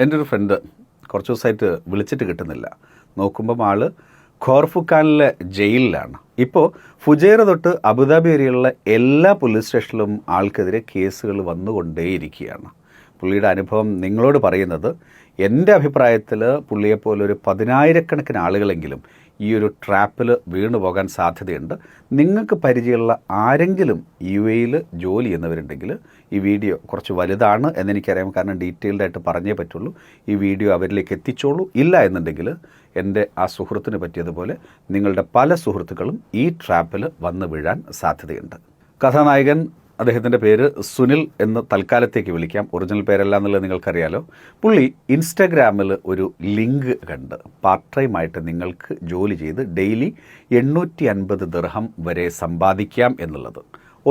എൻ്റെ ഒരു ഫ്രണ്ട് കുറച്ച് ദിവസമായിട്ട് വിളിച്ചിട്ട് കിട്ടുന്നില്ല. നോക്കുമ്പം ആൾ ഖോർഫുഖാനിലെ ജയിലിലാണ്. ഇപ്പോൾ ഫുജൈറ തൊട്ട് അബുദാബി വരെയുള്ള എല്ലാ പോലീസ് സ്റ്റേഷനിലും ആൾക്കെതിരെ കേസുകൾ വന്നുകൊണ്ടേയിരിക്കുകയാണ്. പുള്ളിയുടെ അനുഭവം നിങ്ങളോട് പറയുന്നത്, എൻ്റെ അഭിപ്രായത്തിൽ പുള്ളിയെപ്പോലെ ഒരു 10,000-കണക്കിന് ആളുകളെങ്കിലും ഈ ഒരു ട്രാപ്പിൽ വീണു പോകാൻ സാധ്യതയുണ്ട്. നിങ്ങൾക്ക് പരിചയമുള്ള ആരെങ്കിലും UAE ജോലി ചെയ്യുന്നവരുണ്ടെങ്കിൽ ഈ വീഡിയോ കുറച്ച് വലുതാണ് എന്നെനിക്കറിയാം, കാരണം ഡീറ്റെയിൽഡായിട്ട് പറഞ്ഞേ പറ്റുള്ളൂ. ഈ വീഡിയോ അവരിലേക്ക് എത്തിച്ചോളൂ. ഇല്ല എന്നുണ്ടെങ്കിൽ എൻ്റെ ആ സുഹൃത്തിന് പറ്റിയതുപോലെ നിങ്ങളുടെ പല സുഹൃത്തുക്കളും ഈ ട്രാപ്പിൽ വന്ന് വീഴാൻ സാധ്യതയുണ്ട്. കഥാനായകൻ, അദ്ദേഹത്തിൻ്റെ പേര് സുനിൽ എന്ന് തൽക്കാലത്തേക്ക് വിളിക്കാം, ഒറിജിനൽ പേരല്ല എന്നുള്ളത് നിങ്ങൾക്കറിയാലോ. പുള്ളി ഇൻസ്റ്റാഗ്രാമിൽ ഒരു ലിങ്ക് കണ്ട് പാർട്ട് ടൈമായിട്ട് നിങ്ങൾക്ക് ജോലി ചെയ്ത് ഡെയിലി 850 ദിർഹം വരെ സമ്പാദിക്കാം എന്നുള്ളത്.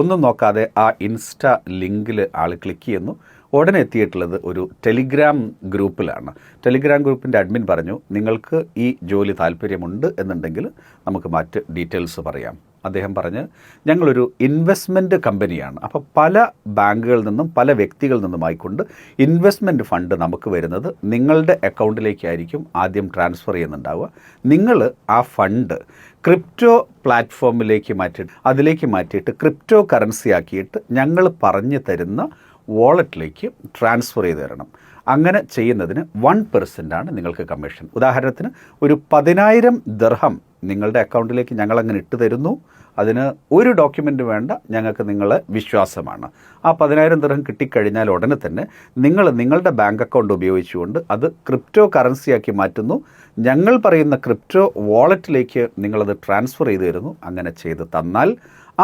ഒന്നും നോക്കാതെ ആ ഇൻസ്റ്റാ ലിങ്കിൽ ആൾ ക്ലിക്ക് ചെയ്യുന്നു. ഉടനെ എത്തിയിട്ടുള്ളത് ഒരു ടെലിഗ്രാം ഗ്രൂപ്പിലാണ്. ടെലിഗ്രാം ഗ്രൂപ്പിൻ്റെ അഡ്മിൻ പറഞ്ഞു, നിങ്ങൾക്ക് ഈ ജോലി താല്പര്യമുണ്ട് എന്നുണ്ടെങ്കിൽ നമുക്ക് മറ്റ് ഡീറ്റെയിൽസ് പറയാം. അദ്ദേഹം പറഞ്ഞ്, ഞങ്ങളൊരു ഇൻവെസ്റ്റ്മെൻറ്റ് കമ്പനിയാണ്. അപ്പോൾ പല ബാങ്കുകളിൽ നിന്നും പല വ്യക്തികളിൽ നിന്നുമായിക്കൊണ്ട് ഇൻവെസ്റ്റ്മെൻറ്റ് ഫണ്ട് നമുക്ക് വരുന്നത് നിങ്ങളുടെ അക്കൗണ്ടിലേക്കായിരിക്കും ആദ്യം ട്രാൻസ്ഫർ ചെയ്യുന്നുണ്ടാവുക. നിങ്ങൾ ആ ഫണ്ട് ക്രിപ്റ്റോ പ്ലാറ്റ്ഫോമിലേക്ക് മാറ്റിയിട്ട് ക്രിപ്റ്റോ കറൻസി ആക്കിയിട്ട് ഞങ്ങൾ പറഞ്ഞു തരുന്ന വാളറ്റിലേക്ക് ട്രാൻസ്ഫർ ചെയ്ത് തരണം. അങ്ങനെ ചെയ്യുന്നതിന് 1% നിങ്ങൾക്ക് കമ്മീഷൻ. ഉദാഹരണത്തിന് ഒരു 10,000 ദിർഹം നിങ്ങളുടെ അക്കൗണ്ടിലേക്ക് ഞങ്ങളങ്ങനെ ഇട്ട് തരുന്നു. അതിന് ഒരു ഡോക്യുമെൻ്റ് വേണ്ട, ഞങ്ങൾക്ക് നിങ്ങളെ വിശ്വാസമാണ്. ആ 10,000 ദിർഹം കിട്ടിക്കഴിഞ്ഞാൽ ഉടനെ തന്നെ നിങ്ങളുടെ ബാങ്ക് അക്കൗണ്ട് ഉപയോഗിച്ചുകൊണ്ട് അത് ക്രിപ്റ്റോ കറൻസിയാക്കി മാറ്റുന്നു. ഞങ്ങൾ പറയുന്ന ക്രിപ്റ്റോ വാളറ്റിലേക്ക് നിങ്ങളത് ട്രാൻസ്ഫർ ചെയ്ത് തരുന്നു. അങ്ങനെ ചെയ്ത് തന്നാൽ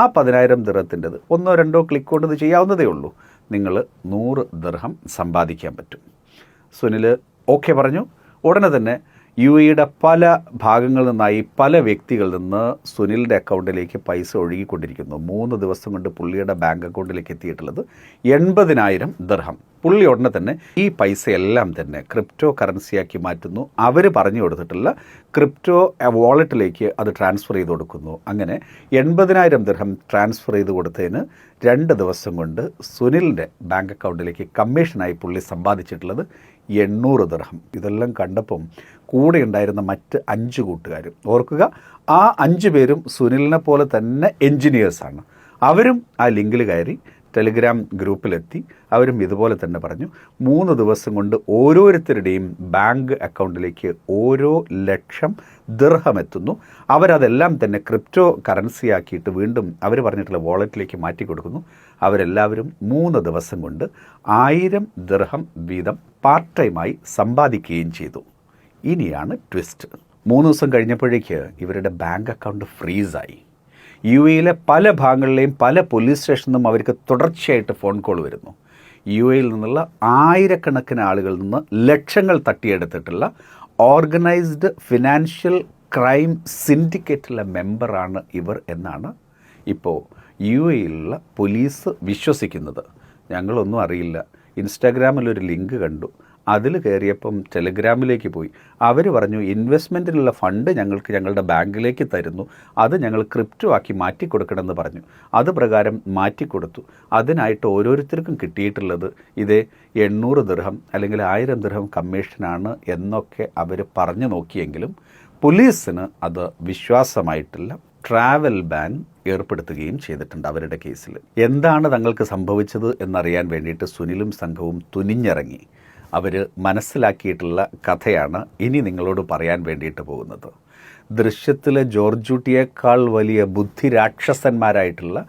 ആ 10,000 ദിർഹത്തിൻ്റെത് 1-2 ക്ലിക്ക് കൊണ്ട് ഇത് ചെയ്യാവുന്നതേ ഉള്ളൂ. നിങ്ങൾ 100 ദിർഹം സമ്പാദിക്കാൻ പറ്റും. സുനിൽ ഓക്കെ പറഞ്ഞു. ഉടനെ തന്നെ UAE പല ഭാഗങ്ങളിൽ നിന്നായി പല വ്യക്തികളിൽ നിന്ന് സുനിലിൻ്റെ അക്കൗണ്ടിലേക്ക് പൈസ ഒഴുകിക്കൊണ്ടിരിക്കുന്നു. 3 ദിവസം കൊണ്ട് പുള്ളിയുടെ ബാങ്ക് അക്കൗണ്ടിലേക്ക് എത്തിയിട്ടുള്ളത് 80,000 ദിർഹം. പുള്ളി ഉടനെ തന്നെ ഈ പൈസയെല്ലാം തന്നെ ക്രിപ്റ്റോ കറൻസിയാക്കി മാറ്റുന്നു. അവർ പറഞ്ഞു കൊടുത്തിട്ടുള്ള ക്രിപ്റ്റോ വാളറ്റിലേക്ക് അത് ട്രാൻസ്ഫർ ചെയ്ത് കൊടുക്കുന്നു. അങ്ങനെ 80,000 ദിർഹം ട്രാൻസ്ഫർ ചെയ്ത് കൊടുത്തതിന് 2 ദിവസം കൊണ്ട് സുനിലിൻ്റെ ബാങ്ക് അക്കൗണ്ടിലേക്ക് കമ്മീഷനായി പുള്ളി സമ്പാദിച്ചിട്ടുള്ളത് 800 ദിർഹം. ഇതെല്ലാം കണ്ടപ്പം കൂടെ ഉണ്ടായിരുന്ന മറ്റ് 5 കൂട്ടുകാരും, ഓർക്കുക, ആ 5 പേരും സുനിലിനെ പോലെ തന്നെ എൻജിനീയേഴ്സാണ്. അവരും ആ ലിങ്കിൽ കയറി ടെലിഗ്രാം ഗ്രൂപ്പിലെത്തി. അവരും ഇതുപോലെ തന്നെ പറഞ്ഞു, 3 ദിവസം കൊണ്ട് ഓരോരുത്തരുടെയും ബാങ്ക് അക്കൗണ്ടിലേക്ക് 1,00,000 ദിർഹം എത്തുന്നു. അവരതെല്ലാം തന്നെ ക്രിപ്റ്റോ കറൻസിയാക്കിയിട്ട് വീണ്ടും അവർ പറഞ്ഞിട്ടുള്ള വാളറ്റിലേക്ക് മാറ്റി കൊടുക്കുന്നു. അവരെല്ലാവരും 3 ദിവസം കൊണ്ട് 1000 ദിർഹം വീതം പാർട്ട് ടൈമായി സമ്പാദിക്കുകയും ചെയ്തു. ഇനിയാണ് ട്വിസ്റ്റ്. 3 ദിവസം കഴിഞ്ഞപ്പോഴേക്ക് ഇവരുടെ ബാങ്ക് അക്കൗണ്ട് ഫ്രീസായി. UAE പല ഭാഗങ്ങളിലെയും പല പോലീസ് സ്റ്റേഷനിൽ നിന്നും അവർക്ക് തുടർച്ചയായിട്ട് ഫോൺ കോൾ വരുന്നു. UAE നിന്നുള്ള 1000-കണക്കിന് ആളുകളിൽ നിന്ന് ലക്ഷങ്ങൾ തട്ടിയെടുത്തിട്ടുള്ള ഓർഗനൈസ്ഡ് ഫിനാൻഷ്യൽ ക്രൈം സിൻഡിക്കേറ്റിലെ മെമ്പറാണ് ഇവർ എന്നാണ് ഇപ്പോൾ UAE പോലീസ് വിശ്വസിക്കുന്നത്. ഞങ്ങളൊന്നും അറിയില്ല, ഇൻസ്റ്റാഗ്രാമിലൊരു ലിങ്ക് കണ്ടു, അതിൽ കയറിയപ്പം ടെലിഗ്രാമിലേക്ക് പോയി. അവർ പറഞ്ഞു, ഇൻവെസ്റ്റ്മെൻറ്റിനുള്ള ഫണ്ട് ഞങ്ങളുടെ ബാങ്കിലേക്ക് തരുന്നു, അത് ഞങ്ങൾ ക്രിപ്റ്റോ ആക്കി മാറ്റിക്കൊടുക്കണമെന്ന് പറഞ്ഞു. അത് പ്രകാരം മാറ്റിക്കൊടുത്തു. അതിനായിട്ട് ഓരോരുത്തർക്കും കിട്ടിയിട്ടുള്ളത് ഇതേ 800 ദിർഹം അല്ലെങ്കിൽ 1000 ദിർഹം കമ്മീഷനാണ് എന്നൊക്കെ അവർ പറഞ്ഞു നോക്കിയെങ്കിലും പോലീസിന് അത് വിശ്വാസമായിട്ടില്ല. ട്രാവൽ ബാൻ ഏർപ്പെടുത്തുകയും ചെയ്തിട്ടുണ്ട് അവരുടെ കേസിൽ. എന്താണ് തങ്ങൾക്ക് സംഭവിച്ചത് എന്നറിയാൻ വേണ്ടിയിട്ട് സുനിലും സംഘവും തുനിഞ്ഞിറങ്ങി. അവർ മനസ്സിലാക്കിയിട്ടുള്ള കഥയാണ് ഇനി നിങ്ങളോട് പറയാൻ വേണ്ടിയിട്ട് പോകുന്നത്. ദൃശ്യത്തിലെ ജോർജൂട്ടിയേക്കാൾ വലിയ ബുദ്ധിരാക്ഷസന്മാരായിട്ടുള്ള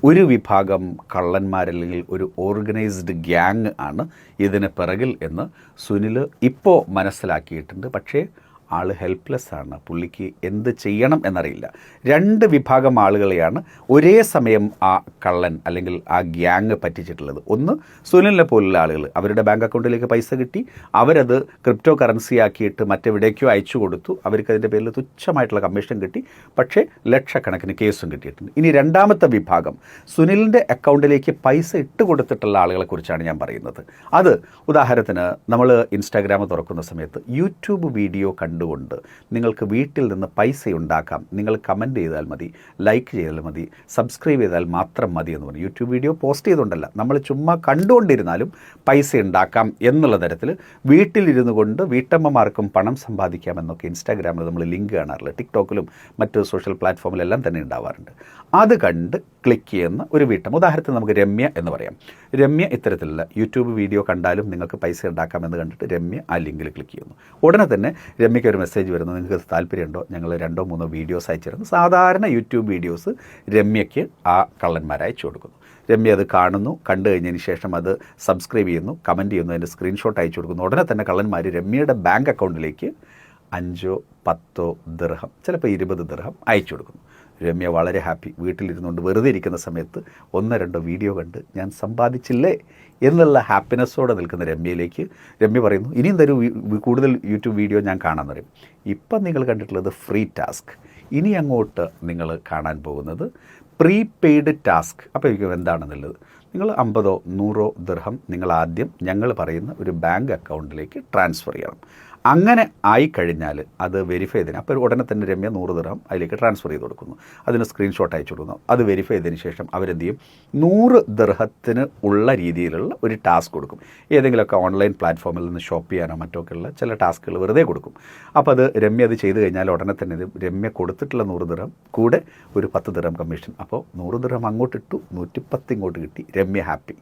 ഒരു വിഭാഗം കള്ളന്മാരല്ലെങ്കിൽ ഒരു ഓർഗനൈസ്ഡ് ഗ്യാങ് ആണ് ഇതിന് പിറകിൽ എന്ന് സുനിൽ ഇപ്പോൾ മനസ്സിലാക്കിയിട്ടുണ്ട്. പക്ഷേ ആൾ ഹെൽപ്ലെസ് ആണ്. പുള്ളിക്ക് എന്ത് ചെയ്യണം എന്നറിയില്ല. 2 വിഭാഗം ആളുകളെയാണ് ഒരേ സമയം ആ കള്ളൻ അല്ലെങ്കിൽ ആ ഗ്യാങ് പറ്റിച്ചിട്ടുള്ളത്. ഒന്ന്, സുനിലിനെ പോലുള്ള ആളുകൾ, അവരുടെ ബാങ്ക് അക്കൗണ്ടിലേക്ക് പൈസ കിട്ടി, അവരത് ക്രിപ്റ്റോ കറൻസി ആക്കിയിട്ട് മറ്റെവിടേക്കോ അയച്ചു കൊടുത്തു. അവർക്ക് അതിൻ്റെ പേരിൽ തുച്ഛമായിട്ടുള്ള കമ്മീഷൻ കിട്ടി, പക്ഷേ ലക്ഷക്കണക്കിന് കേസും കിട്ടിയിട്ടുണ്ട്. ഇനി രണ്ടാമത്തെ വിഭാഗം, സുനിലിൻ്റെ അക്കൗണ്ടിലേക്ക് പൈസ ഇട്ട് കൊടുത്തിട്ടുള്ള ആളുകളെക്കുറിച്ചാണ് ഞാൻ പറയുന്നത്. അത് ഉദാഹരണത്തിന് നമ്മൾ ഇൻസ്റ്റാഗ്രാം തുറക്കുന്ന സമയത്ത് യൂട്യൂബ് വീഡിയോ കണ്ടു കണ്ടുകൊണ്ട് നിങ്ങൾക്ക് വീട്ടിൽ നിന്ന് പൈസ ഉണ്ടാക്കാം. നിങ്ങൾ കമൻറ്റ് ചെയ്താൽ മതി, ലൈക്ക് ചെയ്താൽ മതി, സബ്സ്ക്രൈബ് ചെയ്താൽ മാത്രം മതി എന്ന് പറഞ്ഞു. യൂട്യൂബ് വീഡിയോ പോസ്റ്റ് ചെയ്തുകൊണ്ടല്ല, നമ്മൾ ചുമ്മാ കണ്ടുകൊണ്ടിരുന്നാലും പൈസ ഉണ്ടാക്കാം എന്നുള്ള തരത്തിൽ വീട്ടിലിരുന്നു കൊണ്ട് വീട്ടമ്മമാർക്കും പണം സമ്പാദിക്കാമെന്നൊക്കെ ഇൻസ്റ്റാഗ്രാമിൽ നമ്മൾ ലിങ്ക് കാണാറില്ല, ടിക്ടോക്കിലും മറ്റ് സോഷ്യൽ പ്ലാറ്റ്ഫോമിലെല്ലാം തന്നെ ഉണ്ടാവാറുണ്ട്. അത് കണ്ട് ക്ലിക്ക് ചെയ്യുന്ന ഒരു വീട്ടമ്മ, ഉദാഹരണത്തിന് നമുക്ക് രമ്യ എന്ന് പറയാം. രമ്യ ഇത്തരത്തിലുള്ള യൂട്യൂബ് വീഡിയോ കണ്ടാലും നിങ്ങൾക്ക് പൈസ ഉണ്ടാക്കാമെന്ന് കണ്ടിട്ട് രമ്യ ആ ലിങ്കിൽ ക്ലിക്ക് ചെയ്യുന്നു. ഉടനെ തന്നെ രമ്യയ്ക്ക് ഒരു മെസ്സേജ് വരുന്നു, നിങ്ങൾക്ക് താല്പര്യമുണ്ടോ, ഞങ്ങൾ 2-3 വീഡിയോസ് അയച്ചിരുന്നു. സാധാരണ യൂട്യൂബ് വീഡിയോസ് രമ്യയ്ക്ക് ആ കള്ളന്മാർ അയച്ചു കൊടുക്കുന്നു. രമ്യ അത് കാണുന്നു, കണ്ടു കഴിഞ്ഞതിന് ശേഷം അത് സബ്സ്ക്രൈബ് ചെയ്യുന്നു, കമൻറ്റ് ചെയ്യുന്നു, അതിൻ്റെ സ്ക്രീൻഷോട്ട് അയച്ചു കൊടുക്കുന്നു. ഉടനെ തന്നെ കള്ളന്മാർ രമ്യയുടെ ബാങ്ക് അക്കൗണ്ടിലേക്ക് 5-10 ദിർഹം, ചിലപ്പോൾ 20 ദിർഹം അയച്ചു കൊടുക്കുന്നു. രമ്യ വളരെ ഹാപ്പി. വീട്ടിലിരുന്നുകൊണ്ട് വെറുതെ ഇരിക്കുന്ന സമയത്ത് 1-2 വീഡിയോ കണ്ട് ഞാൻ സമ്പാദിച്ചില്ലേ എന്നുള്ള ഹാപ്പിനെസ്സോടെ നിൽക്കുന്ന രമ്യയിലേക്ക് രമ്യ പറയുന്നു, ഇനിയും തരൂ കൂടുതൽ യൂട്യൂബ് വീഡിയോ ഞാൻ കാണാൻ പറയും. ഇപ്പം നിങ്ങൾ കണ്ടിട്ടുള്ളത് ഫ്രീ ടാസ്ക്. ഇനി അങ്ങോട്ട് നിങ്ങൾ കാണാൻ പോകുന്നത് പ്രീപെയ്ഡ് ടാസ്ക്. അപ്പോൾ എനിക്ക് എന്താണെന്നുള്ളത്, നിങ്ങൾ 50-100 ദിർഹം നിങ്ങൾ ആദ്യം ഞങ്ങൾ പറയുന്ന ഒരു ബാങ്ക് അക്കൗണ്ടിലേക്ക് ട്രാൻസ്ഫർ ചെയ്യണം. അങ്ങനെ ആയിക്കഴിഞ്ഞാൽ അത് വെരിഫൈ ചെയ്തതിന് അപ്പോൾ ഉടനെ തന്നെ രമ്യ 100 ദിർഹം അതിലേക്ക് ട്രാൻസ്ഫർ ചെയ്ത് കൊടുക്കുന്നു. അതിന് സ്ക്രീൻഷോട്ട് അയച്ചു കൊടുക്കുന്നു. അത് വെരിഫൈ ചെയ്തതിന് ശേഷം അവരെന്ത് ചെയ്യും, 100 ദിർഹത്തിന് ഉള്ള രീതിയിലുള്ള ഒരു ടാസ്ക് കൊടുക്കും. ഏതെങ്കിലുമൊക്കെ ഓൺലൈൻ പ്ലാറ്റ്ഫോമിൽ നിന്ന് ഷോപ്പ് ചെയ്യാനോ മറ്റൊക്കെയുള്ള ചില ടാസ്കുകൾ വെറുതെ കൊടുക്കും. അപ്പോൾ അത് രമ്യ അത് ചെയ്ത് കഴിഞ്ഞാൽ ഉടനെ തന്നെ രമ്യ കൊടുത്തിട്ടുള്ള 100 ദിർഹം കൂടെ ഒരു 10 ദിർഹം കമ്മീഷൻ. അപ്പോൾ 100 ദിർഹം അങ്ങോട്ടിട്ടു, 110 ഇങ്ങോട്ട് കിട്ടി. രമ്യ ഹാപ്പി.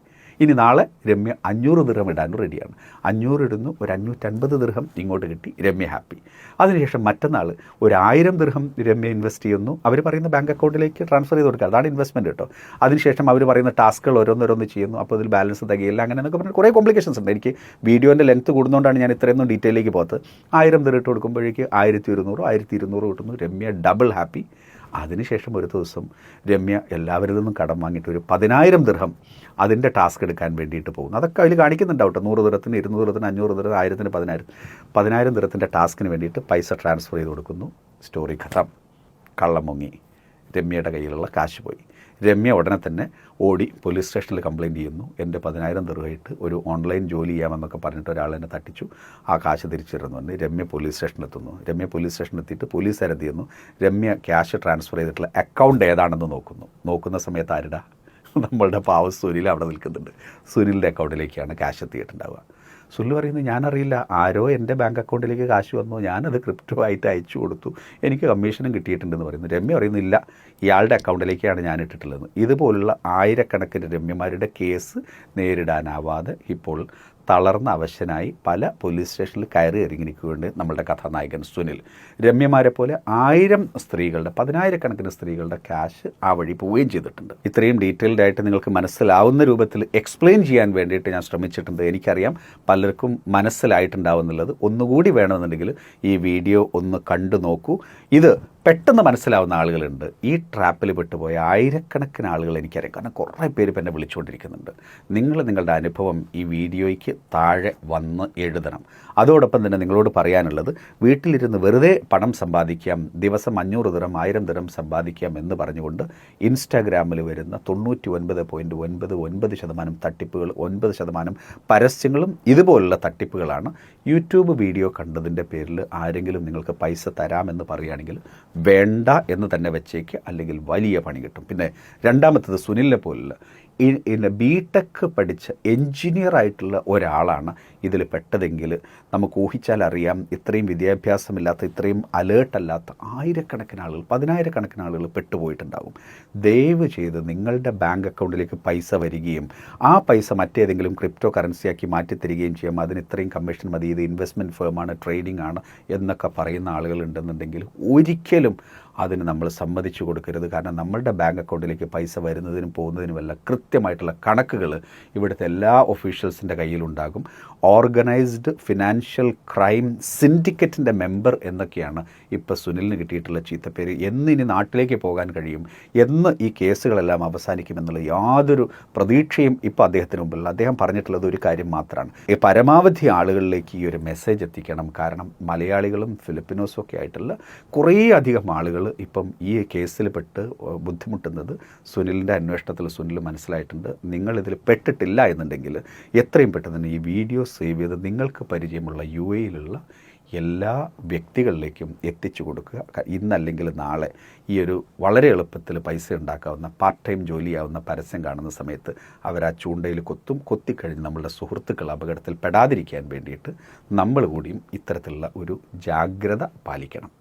ഇനി നാളെ രമ്യ 500 ദിർഹം ഇടാനും റെഡിയാണ്. 500 ഇടുന്നു, ഒരു 550 ദിർഹം ഇങ്ങോട്ട് കിട്ടി. രമ്യ ഹാപ്പി. അതിനുശേഷം മറ്റന്നാൾ ഒരു 1000 ദിർഹം രമ്യ ഇൻവെസ്റ്റ് ചെയ്യുന്നു. അവർ പറയുന്ന ബാങ്ക് അക്കൗണ്ടിലേക്ക് ട്രാൻസ്ഫർ ചെയ്ത് കൊടുക്കുക. അതാണ് ഇൻവെസ്റ്റ്മെൻറ്റ് കേട്ടോ. അതിനുശേഷം അവർ പറയുന്ന ടാസ്കുകൾ ഓരോന്നോരോന്ന് ചെയ്യുന്നു. അപ്പോൾ അതിൽ ബാലൻസ് തികയില്ല, അങ്ങനെ എന്നൊക്കെ പറഞ്ഞാൽ കുറേ കോംപ്ലിക്കേഷൻസ് ഉണ്ട്. എനിക്ക് വീഡിയോൻ്റെ ലെങ്ത്ത് കൂടുന്നതുകൊണ്ടാണ് ഞാൻ ഇത്രയൊന്നും ഡീറ്റെയിലേക്ക് പോകാത്തത്. 1000 ദിർഹം ഇട്ട് കൊടുക്കുമ്പോഴേക്ക് 1200-1200 കിട്ടുന്നു. Ramya double happy. അതിനുശേഷം ഒരു ദിവസം രമ്യ എല്ലാവരിൽ നിന്നും കടം വാങ്ങിയിട്ട് ഒരു 10,000 ദിർഹം അതിൻ്റെ ടാസ്ക് എടുക്കാൻ വേണ്ടിയിട്ട് പോകുന്നു. അതൊക്കെ അതിൽ കാണിക്കുന്നുണ്ടാവും കേട്ടോ. 100 ദിർഹത്തിന്, 200 ദിർഹത്തിന്, 500 ദിർഹം, 1000-ന് 10,000 ദിർഹത്തിൻ്റെ ടാസ്കിന് വേണ്ടിയിട്ട് പൈസ ട്രാൻസ്ഫർ ചെയ്ത് കൊടുക്കുന്നു. സ്റ്റോറി ഖത്തം. കള്ളം മുങ്ങി. രമ്യയുടെ കയ്യിലുള്ള കാശ് പോയി. രമ്യ ഉടനെ തന്നെ ഓടി പോലീസ് സ്റ്റേഷനിൽ കംപ്ലയിൻറ്റ് ചെയ്യുന്നു. എൻ്റെ 10,000 ദിർഹമായിട്ട് ഒരു ഓൺലൈൻ ജോലി ചെയ്യാമെന്നൊക്കെ പറഞ്ഞിട്ട് ഒരാൾ എന്നെ തട്ടിച്ചു, ആ കാശ് തിരിച്ചിരുന്നുണ്ട്. രമ്യ പോലീസ് സ്റ്റേഷനിലെത്തുന്നു. രമ്യ പോലീസ് സ്റ്റേഷനിലെത്തിയിട്ട് പോലീസുകാരെന്ത് ചെയ്യുന്നു, രമ്യ ക്യാഷ് ട്രാൻസ്ഫർ ചെയ്തിട്ടുള്ള അക്കൗണ്ട് ഏതാണെന്ന് നോക്കുന്ന സമയത്ത് ആരുടെ, നമ്മളുടെ പാവ സുനിൽ അവിടെ നിൽക്കുന്നുണ്ട്. സുനിലിൻ്റെ അക്കൗണ്ടിലേക്കാണ് ക്യാഷ് എത്തിയിട്ടുണ്ടാവുക. സുനിൽ പറയുന്നത്, ഞാനറിയില്ല, ആരോ എൻ്റെ ബാങ്ക് അക്കൗണ്ടിലേക്ക് കാശ് വന്നു, ഞാനത് ക്രിപ്റ്റോ ആയിട്ട് അയച്ചു കൊടുത്തു, എനിക്ക് കമ്മീഷനും കിട്ടിയിട്ടുണ്ടെന്ന് പറയുന്നു. രമ്യ പറയുന്നില്ല, ഇയാളുടെ അക്കൗണ്ടിലേക്കാണ് ഞാൻ ഇട്ടിട്ടുള്ളത്. ഇതുപോലുള്ള ആയിരക്കണക്കിന് രമ്യമാരുടെ കേസ് നേരിടാനാവാതെ ഇപ്പോൾ തളർന്ന അവശനായി പല പോലീസ് സ്റ്റേഷനിൽ കയറി ഇറങ്ങിയിരിക്കുകയുണ്ട് നമ്മളുടെ കഥാനായകൻ സുനിൽ. രമ്യമാരെ പോലെ 1000 സ്ത്രീകളുടെ, 10,000 സ്ത്രീകളുടെ ക്യാഷ് ആ വഴി പോവുകയും ചെയ്തിട്ടുണ്ട്. ഇത്രയും ഡീറ്റെയിൽഡ് ആയിട്ട് നിങ്ങൾക്ക് മനസ്സിലാവുന്ന രൂപത്തിൽ എക്സ്പ്ലെയിൻ ചെയ്യാൻ വേണ്ടിയിട്ട് ഞാൻ ശ്രമിച്ചിട്ടുണ്ട്. എനിക്കറിയാം പലർക്കും മനസ്സിലായിട്ടുണ്ടാവുന്നുള്ളത്. ഒന്നുകൂടി വേണമെന്നുണ്ടെങ്കിൽ ഈ വീഡിയോ ഒന്ന് കണ്ടു നോക്കൂ. ഇത് പെട്ടെന്ന് മനസ്സിലാവുന്ന ആളുകളുണ്ട്. ഈ ട്രാപ്പിൽ പെട്ടുപോയ ആയിരക്കണക്കിന് ആളുകൾ എനിക്കറിയാം. കാരണം കുറേ പേര് ഇപ്പം എന്നെ വിളിച്ചുകൊണ്ടിരിക്കുന്നുണ്ട്. നിങ്ങൾ നിങ്ങളുടെ അനുഭവം ഈ വീഡിയോയ്ക്ക് താഴെ വന്ന് എഴുതണം. അതോടൊപ്പം തന്നെ നിങ്ങളോട് പറയാനുള്ളത്, വീട്ടിലിരുന്ന് വെറുതെ പണം സമ്പാദിക്കാം, ദിവസം 500 ദിർഹം 1000 ദിർഹം സമ്പാദിക്കാം എന്ന് പറഞ്ഞുകൊണ്ട് ഇൻസ്റ്റാഗ്രാമിൽ വരുന്ന 99.99% തട്ടിപ്പുകൾ, 9% പരസ്യങ്ങളും ഇതുപോലുള്ള തട്ടിപ്പുകളാണ്. യൂട്യൂബ് വീഡിയോ കണ്ടതിൻ്റെ പേരിൽ ആരെങ്കിലും നിങ്ങൾക്ക് പൈസ തരാമെന്ന് പറയുകയാണെങ്കിൽ വേണ്ട എന്ന് തന്നെ വെച്ചേക്ക്, അല്ലെങ്കിൽ വലിയ പണി കിട്ടും. പിന്നെ രണ്ടാമത്തത്, സുനിലിനെ പോലുള്ള ബിടെക് പഠിച്ച എൻജിനീയർ ആയിട്ടുള്ള ഒരാളാണ് ഇതിൽ പെട്ടതെങ്കിൽ നമുക്ക് ഊഹിച്ചാൽ അറിയാം, ഇത്രയും വിദ്യാഭ്യാസമില്ലാത്ത, ഇത്രയും അലേർട്ടല്ലാത്ത ആയിരക്കണക്കിന് ആളുകൾ, 10,000 ആളുകൾ പെട്ടുപോയിട്ടുണ്ടാകും. ദയവ് ചെയ്ത് നിങ്ങളുടെ ബാങ്ക് അക്കൗണ്ടിലേക്ക് പൈസ വരികയും ആ പൈസ മറ്റേതെങ്കിലും ക്രിപ്റ്റോ കറൻസിയാക്കി മാറ്റിത്തരികയും ചെയ്യാം. അതിന് ഇത്രയും കമ്മീഷൻ മതി, ഇത് ഇൻവെസ്റ്റ്മെൻറ്റ് ഫേമാണ്, ട്രേഡിംഗ് ആണ് എന്നൊക്കെ പറയുന്ന ആളുകൾ ഉണ്ടെന്നുണ്ടെങ്കിൽ ഒരിക്കലും അതിന് നമ്മൾ സമ്മതിച്ചു കൊടുക്കരുത്. കാരണം നമ്മളുടെ ബാങ്ക് അക്കൗണ്ടിലേക്ക് പൈസ വരുന്നതിനും പോകുന്നതിനുമല്ല കൃത്യമായിട്ടുള്ള കണക്കുകൾ ഇവിടുത്തെ എല്ലാ ഒഫീഷ്യൽസിൻ്റെ കയ്യിലുണ്ടാകും. ഓർഗനൈസ്ഡ് ഫിനാൻഷ്യൽ ക്രൈം സിൻഡിക്കേറ്റിൻ്റെ മെമ്പർ എന്നൊക്കെയാണ് ഇപ്പോൾ സുനിലിന് കിട്ടിയിട്ടുള്ള ചീത്തപ്പേര്. ഇനി നാട്ടിലേക്ക് പോകാൻ കഴിയും, എന്ന് ഈ കേസുകളെല്ലാം അവസാനിക്കുമെന്നുള്ള യാതൊരു പ്രതീക്ഷയും ഇപ്പോൾ അദ്ദേഹത്തിന് മുമ്പിൽ. അദ്ദേഹം പറഞ്ഞിട്ടുള്ളത് ഒരു കാര്യം മാത്രമാണ്, പരമാവധി ആളുകളിലേക്ക് ഈ ഒരു മെസ്സേജ് എത്തിക്കണം. കാരണം മലയാളികളും ഫിലിപ്പിനോസും ഒക്കെ ആയിട്ടുള്ള കുറേ അധികം ആളുകൾ ഇപ്പം ഈ കേസിൽ പെട്ട് ബുദ്ധിമുട്ടുന്നത് സുനിലിൻ്റെ അന്വേഷണത്തിൽ സുനിൽ മനസ്സിലായിട്ടുണ്ട്. നിങ്ങളിതിൽ പെട്ടിട്ടില്ല എന്നുണ്ടെങ്കിൽ എത്രയും പെട്ടെന്ന് തന്നെ ഈ വീഡിയോസ് സേവ് ചെയ്ത് നിങ്ങൾക്ക് പരിചയമുള്ള UAE-യിലുള്ള എല്ലാ വ്യക്തികളിലേക്കും എത്തിച്ചു കൊടുക്കുക. ഇന്നല്ലെങ്കിൽ നാളെ ഈ ഒരു വളരെ എളുപ്പത്തിൽ പൈസ ഉണ്ടാക്കാവുന്ന പാർട്ട് ടൈം ജോലിയാവുന്ന പരസ്യം കാണുന്ന സമയത്ത് അവർ ആ ചൂണ്ടയിൽ കൊത്തിക്കഴിഞ്ഞ് നമ്മളുടെ സുഹൃത്തുക്കൾ അപകടത്തിൽ പെടാതിരിക്കാൻ വേണ്ടിയിട്ട് നമ്മൾ കൂടിയും ഇത്തരത്തിലുള്ള ഒരു ജാഗ്രത പാലിക്കണം.